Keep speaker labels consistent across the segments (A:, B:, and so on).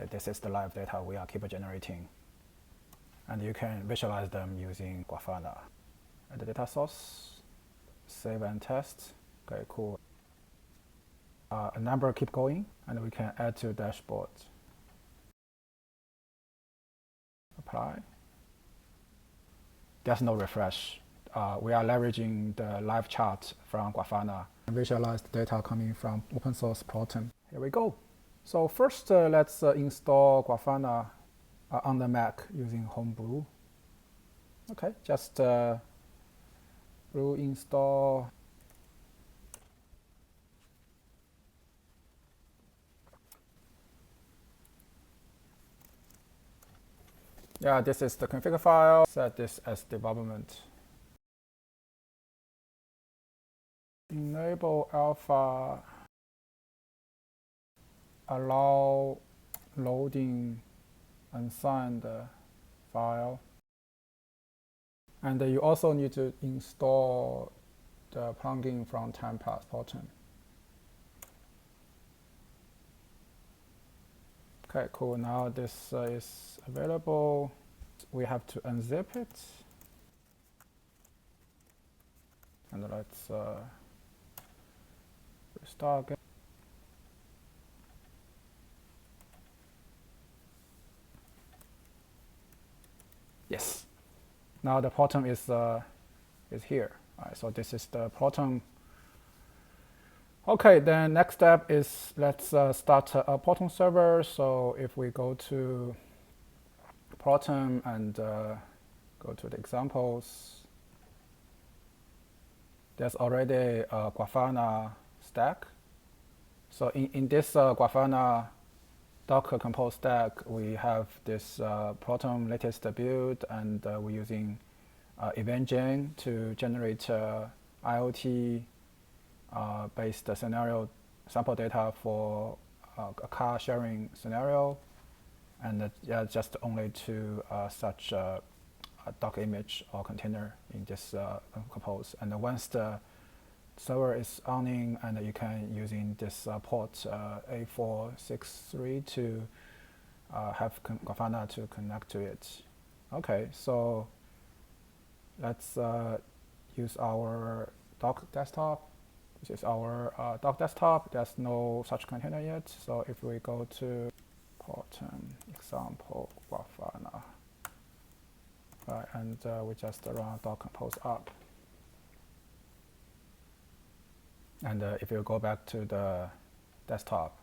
A: This is the live data we are keep generating. And you can visualize them using Grafana. And the data source, save and test. Okay, cool. A number keep going, and we can add to dashboard. Apply. There's no refresh. We are leveraging the live chart from Grafana and visualize the data coming from open source Proton. Here we go. So first, let's install Grafana on the Mac using Homebrew. Okay, just brew install. Yeah, this is the config file. Set this as development. Enable alpha. Allow loading unsigned file. And you also need to install the plugin from Template Proton. Okay, cool. Now this is available. We have to unzip it. And let's restart again. Yes. Now the Proton is here. All right, so this is the Proton. Okay, then next step is let's start a Proton server. So if we go to Proton and go to the examples, there's already a Grafana stack. So in this Grafana Docker Compose stack, we have this Proton latest build, and we're using EventGen to generate IoT based scenario sample data for a car sharing scenario, and just only to such a Docker image or container in this Compose. And once the server is owning, and you can using this port A463 to have Grafana to connect to it. Okay, so let's use our doc desktop. This is our doc desktop. There's no such container yet. So if we go to Proton example Grafana, right, and we just run doc compose up. And if you go back to the desktop,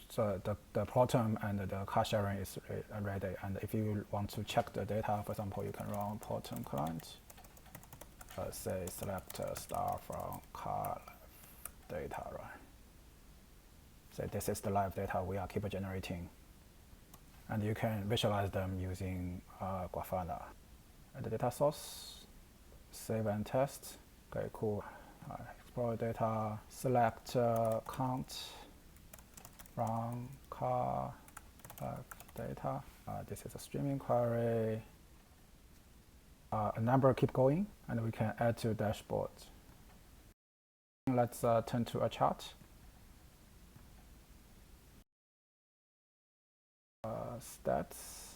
A: so the Proton and the car sharing is ready. And if you want to check the data, for example, you can run Proton client. Say select star from car data, right? So this is the live data we are keep generating. And you can visualize them using Grafana. And the data source, save and test. Okay, cool. Explore data, select count from car data. This is a streaming query. A number keep going, and we can add to dashboard. Let's turn to a chart. Stats,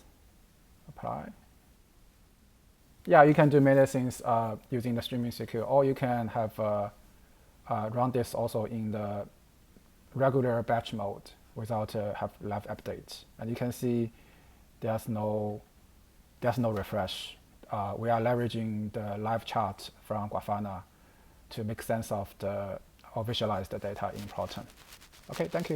A: apply. Yeah, you can do many things using the streaming secure, or you can have run this also in the regular batch mode without have live updates. And you can see there's no refresh. We are leveraging the live chart from Grafana to make sense of or visualize the data in Proton. Okay, thank you.